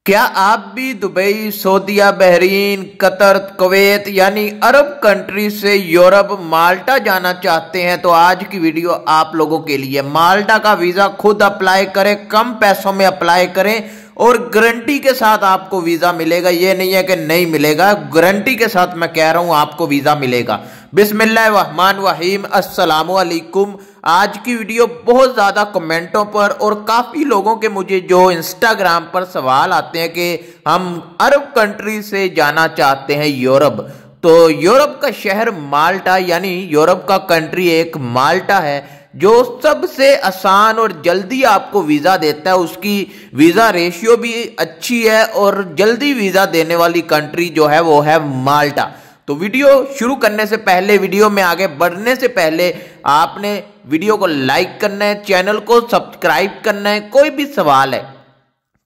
क्या आप भी दुबई, सऊदीया, बहरीन, कतर, कुवैत यानी अरब कंट्री से यूरोप, माल्टा जाना चाहते हैं? तो आज की वीडियो आप लोगों के लिए। माल्टा का वीज़ा खुद अप्लाई करें, कम पैसों में अप्लाई करें और गारंटी के साथ आपको वीज़ा मिलेगा। ये नहीं है कि नहीं मिलेगा, गारंटी के साथ मैं कह रहा हूं आपको वीज़ा मिलेगा। बिस्मिल्लाहिर्रहमानिर्रहीम, अस्सलामु अलैकुम। आज की वीडियो बहुत ज़्यादा कमेंटों पर और काफ़ी लोगों के मुझे जो इंस्टाग्राम पर सवाल आते हैं कि हम अरब कंट्री से जाना चाहते हैं यूरोप। तो यूरोप का शहर माल्टा यानी यूरोप का कंट्री एक माल्टा है जो सबसे आसान और जल्दी आपको वीज़ा देता है। उसकी वीज़ा रेशियो भी अच्छी है और जल्दी वीज़ा देने वाली कंट्री जो है वो है माल्टा। तो वीडियो शुरू करने से पहले, वीडियो में आगे बढ़ने से पहले आपने वीडियो को लाइक करना है, चैनल को सब्सक्राइब करना है। कोई भी सवाल है,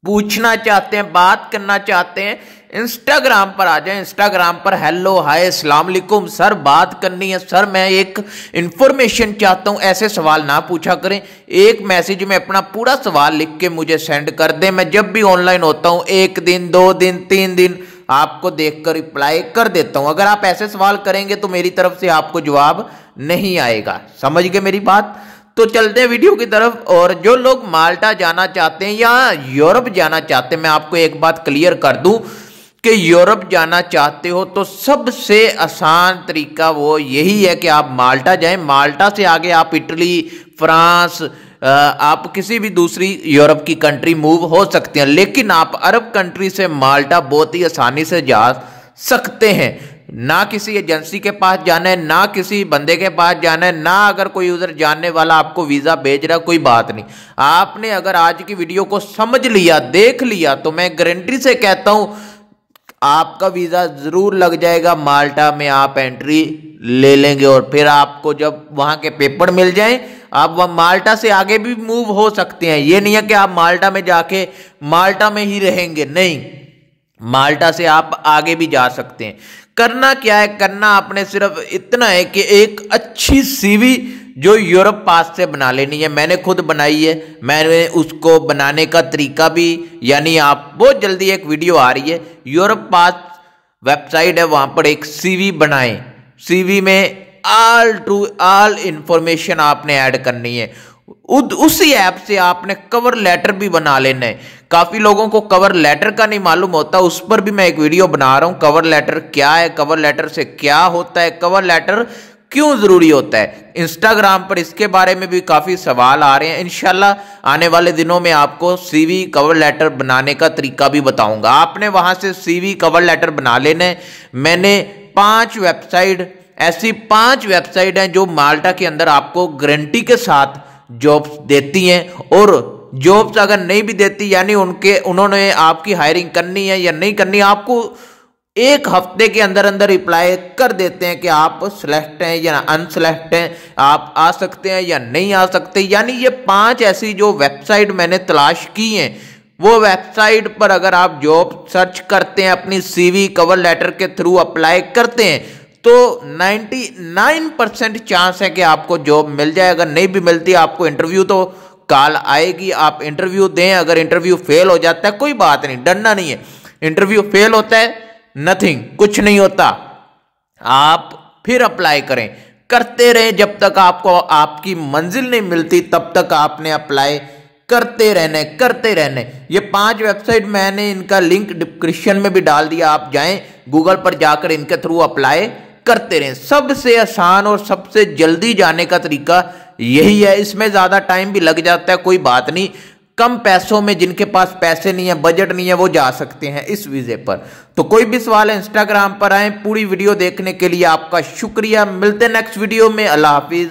पूछना चाहते हैं, बात करना चाहते हैं, इंस्टाग्राम पर आ जाएं। इंस्टाग्राम पर हेलो, हाय, अस्सलाम वालेकुम सर, बात करनी है सर, मैं एक इंफॉर्मेशन चाहता हूं, ऐसे सवाल ना पूछा करें। एक मैसेज में अपना पूरा सवाल लिख के मुझे सेंड कर दें। मैं जब भी ऑनलाइन होता हूं 1 दिन, 2 दिन, 3 दिन आपको देखकर रिप्लाई कर देता हूं। अगर आप ऐसे सवाल करेंगे तो मेरी तरफ से आपको जवाब नहीं आएगा। समझ गए मेरी बात? तो चलते हैं वीडियो की तरफ। और जो लोग माल्टा जाना चाहते हैं या यूरोप जाना चाहते हैं, मैं आपको एक बात क्लियर कर दूं कि यूरोप जाना चाहते हो तो सबसे आसान तरीका वो यही है कि आप माल्टा जाएं। माल्टा से आगे आप इटली, फ्रांस, आप किसी भी दूसरी यूरोप की कंट्री मूव हो सकते हैं, लेकिन आप अरब कंट्री से माल्टा बहुत ही आसानी से जा सकते हैं। ना किसी एजेंसी के पास जाना है, ना किसी बंदे के पास जाना है, ना अगर कोई उधर जानने वाला आपको वीज़ा भेज रहा, कोई बात नहीं। आपने अगर आज की वीडियो को समझ लिया, देख लिया, तो मैं गारंटी से कहता हूं आपका वीज़ा ज़रूर लग जाएगा। माल्टा में आप एंट्री ले लेंगे और फिर आपको जब वहाँ के पेपर मिल जाएं, आप वह माल्टा से आगे भी मूव हो सकते हैं। ये नहीं है कि आप माल्टा में जाके माल्टा में ही रहेंगे, नहीं, माल्टा से आप आगे भी जा सकते हैं। करना क्या है? करना आपने सिर्फ इतना है कि एक अच्छी सीवी जो यूरोप पास से बना लेनी है। मैंने खुद बनाई है, मैंने उसको बनाने का तरीका भी, यानी आप बहुत जल्दी एक वीडियो आ रही है, यूरोप पास वेबसाइट है, वहां पर एक सीवी बनाएं। सीवी में ऑल टू ऑल इंफॉर्मेशन आपने ऐड करनी है। उसी ऐप से आपने कवर लेटर भी बना लेना है। काफी लोगों को कवर लेटर का नहीं मालूम होता, उस पर भी मैं एक वीडियो बना रहा हूं। कवर लेटर क्या है, कवर लेटर से क्या होता है, कवर लेटर क्यों जरूरी होता है। इंस्टाग्राम पर इसके बारे में भी काफी सवाल आ रहे हैं। इंशाल्लाह आने वाले दिनों में आपको सीवी कवर लेटर बनाने का तरीका भी बताऊंगा। आपने वहां से सीवी कवर लेटर बना लेना है। मैंने 5 वेबसाइट, ऐसी 5 वेबसाइट हैं जो माल्टा के अंदर आपको गारंटी के साथ जॉब्स देती हैं। और जॉब्स अगर नहीं भी देती, यानी उन्होंने आपकी हायरिंग करनी है या नहीं करनी, आपको 1 हफ्ते के अंदर अंदर रिप्लाई कर देते हैं कि आप सिलेक्ट हैं या अनसिलेक्ट हैं, आप आ सकते हैं या नहीं आ सकते। यानी ये 5 ऐसी जो वेबसाइट मैंने तलाश की हैं, वो वेबसाइट पर अगर आप जॉब सर्च करते हैं, अपनी सीवी कवर लेटर के थ्रू अप्लाई करते हैं, तो 99% चांस है कि आपको जॉब मिल जाए। अगर नहीं भी मिलती, आपको इंटरव्यू तो कॉल आएगी, आप इंटरव्यू दें। अगर इंटरव्यू फेल हो जाता है, कोई बात नहीं, डरना नहीं है। इंटरव्यू फेल होता है, नथिंग, कुछ नहीं होता, आप फिर अप्लाई करें, करते रहें जब तक आपको आपकी मंजिल नहीं मिलती, तब तक आपने अप्लाई करते रहने, करते रहने। ये 5 वेबसाइट मैंने इनका लिंक डिस्क्रिप्शन में भी डाल दिया, आप जाएं गूगल पर जाकर इनके थ्रू अप्लाई करते रहें। सबसे आसान और सबसे जल्दी जाने का तरीका यही है। इसमें ज्यादा टाइम भी लग जाता है, कोई बात नहीं। कम पैसों में, जिनके पास पैसे नहीं है, बजट नहीं है, वो जा सकते हैं इस वीजे पर। तो कोई भी सवाल है इंस्टाग्राम पर आए। पूरी वीडियो देखने के लिए आपका शुक्रिया। मिलते हैं नेक्स्ट वीडियो में। अल्लाह हाफिज।